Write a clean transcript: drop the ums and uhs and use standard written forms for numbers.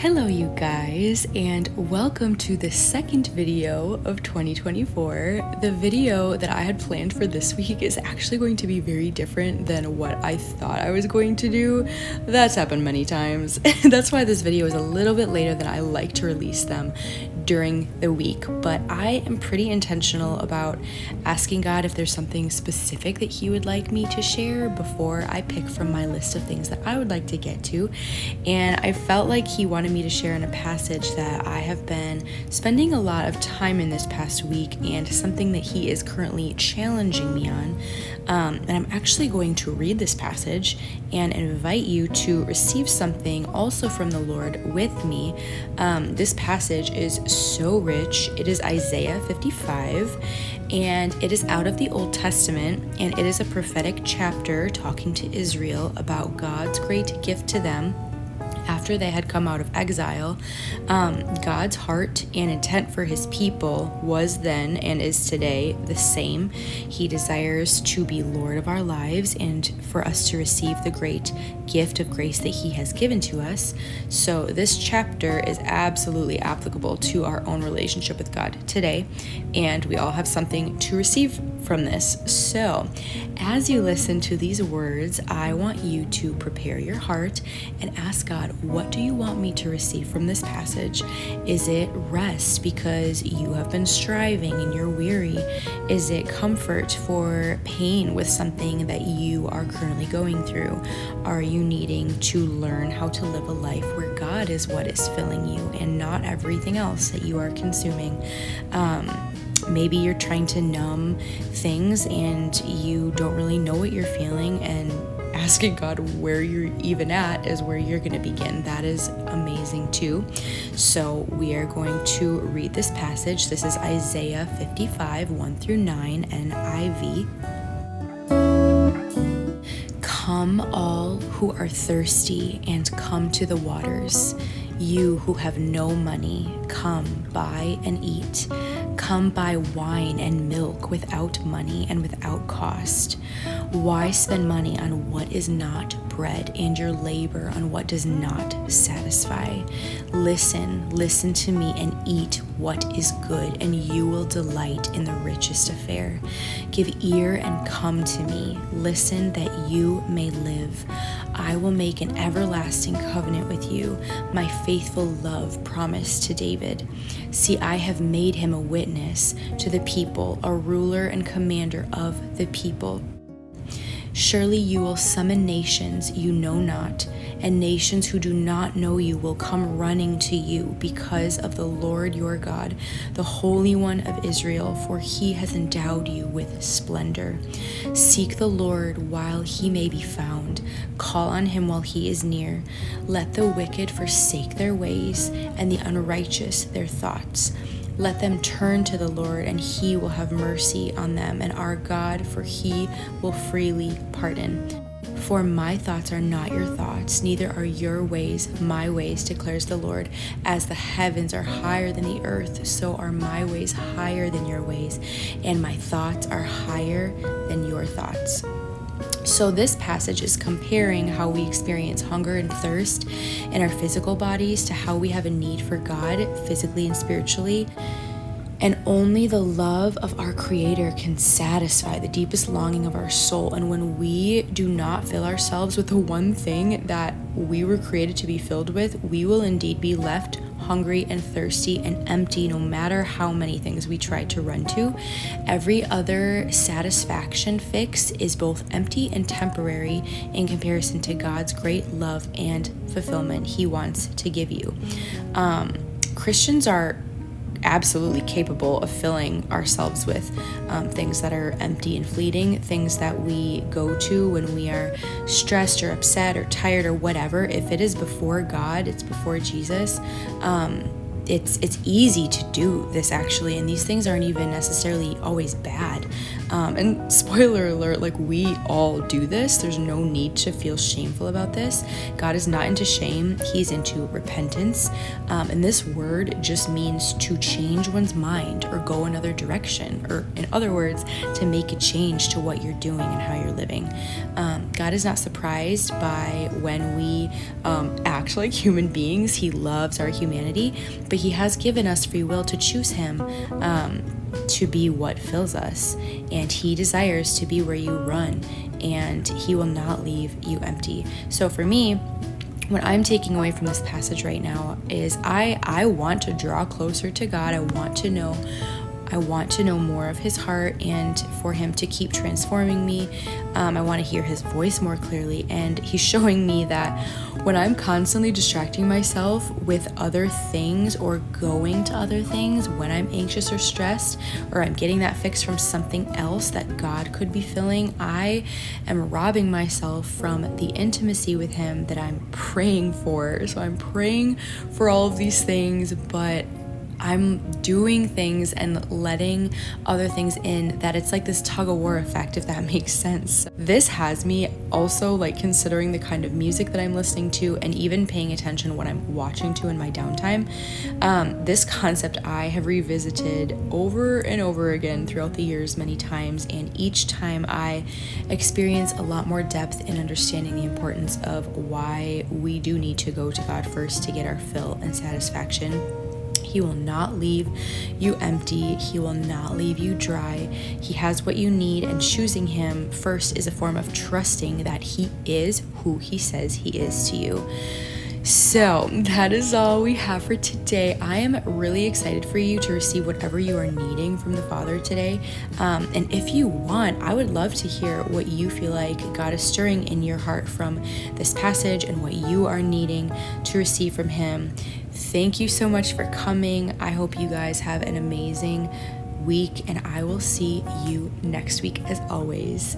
Hello you guys, and welcome to the second video of 2024. The video that I had planned for this week is actually going to be very different than what I thought I was going to do. That's happened many times. That's why this video is a little bit later than I like to release them during the week, but I am pretty intentional about asking God if there's something specific that He would like me to share before I pick from my list of things that I would like to get to. And I felt like He wanted me to share in a passage that I have been spending a lot of time in this past week, and something that He is currently challenging me on. And I'm actually going to read this passage and invite you to receive something also from the Lord with me. This passage is so rich. It is Isaiah 55, and it is out of the Old Testament, and it is a prophetic chapter talking to Israel about God's great gift to them after they had come out of exile. God's heart and intent for His people was then and is today the same. He desires to be Lord of our lives and for us to receive the great gift of grace that He has given to us. So this chapter is absolutely applicable to our own relationship with God today, and we all have something to receive from this. So as you listen to these words, I want you to prepare your heart and ask God, what do you want me to receive from this passage? Is it rest because you have been striving and you're weary? Is it comfort for pain with something that you are currently going through? Are you needing to learn how to live a life where God is what is filling you and not everything else that you are consuming? Maybe you're trying to numb things and you don't really know what you're feeling, and asking God where you're even at is where you're going to begin. That is amazing too. So we are going to read this passage. This is Isaiah 55, 1-9, NIV. Come all who are thirsty, and come to the waters. You who have no money, come buy and eat. Come buy wine and milk without money and without cost. Why spend money on what is not bread, and your labor on what does not satisfy? Listen to me and eat what is good, and you will delight in the richest of fare. Give ear and come to me. Listen that you may live. I will make an everlasting covenant with you, my faithful love promised to David. See, I have made him a witness to the people, a ruler and commander of the people. Surely you will summon nations you know not, and nations who do not know you will come running to you because of the Lord your God, the Holy One of Israel, for He has endowed you with splendor. Seek the Lord while He may be found. Call on Him while He is near. Let the wicked forsake their ways, and the unrighteous their thoughts. Let them turn to the Lord, and He will have mercy on them, and our God, for He will freely pardon. For my thoughts are not your thoughts, neither are your ways my ways, declares the Lord. As the heavens are higher than the earth, so are my ways higher than your ways, and my thoughts are higher than your thoughts. So this passage is comparing how we experience hunger and thirst in our physical bodies to how we have a need for God physically and spiritually. And only the love of our Creator can satisfy the deepest longing of our soul. And when we do not fill ourselves with the one thing that we were created to be filled with, we will indeed be left hungry and thirsty and empty, no matter how many things we try to run to. Every other satisfaction fix is both empty and temporary in comparison to God's great love and fulfillment He wants to give you. Christians are absolutely capable of filling ourselves with things that are empty and fleeting, things that we go to when we are stressed or upset or tired or whatever. If it is before God, it's before Jesus, it's easy to do this actually, and these things aren't even necessarily always bad. And spoiler alert, like, we all do this. There's no need to feel shameful about this. God is not into shame, he's into repentance. And this word just means to change one's mind or go another direction, or in other words, to make a change to what you're doing and how you're living. God is not surprised by when we act like human beings. He loves our humanity, but he has given us free will to choose him to be what fills us, and he desires to be where you run, and he will not leave you empty. So for me, what I'm taking away from this passage right now is I want to draw closer to God. I want to know more of his heart, and for him to keep transforming me. I want to hear his voice more clearly, and he's showing me that when I'm constantly distracting myself with other things or going to other things, when I'm anxious or stressed, or I'm getting that fix from something else that God could be filling, I am robbing myself from the intimacy with him that I'm praying for. So I'm praying for all of these things, but I'm doing things and letting other things in, that it's like this tug of war effect, if that makes sense. This has me also like considering the kind of music that I'm listening to, and even paying attention what I'm watching to in my downtime. This concept I have revisited over and over again throughout the years many times, and each time I experience a lot more depth in understanding the importance of why we do need to go to God first to get our fill and satisfaction. He will not leave you empty. He will not leave you dry. He has what you need, and choosing him first is a form of trusting that he is who he says he is to you. So that is all we have for today. I am really excited for you to receive whatever you are needing from the Father today. And if you want, I would love to hear what you feel like God is stirring in your heart from this passage, and what you are needing to receive from him. Thank you so much for coming. I hope you guys have an amazing week, and I will see you next week as always.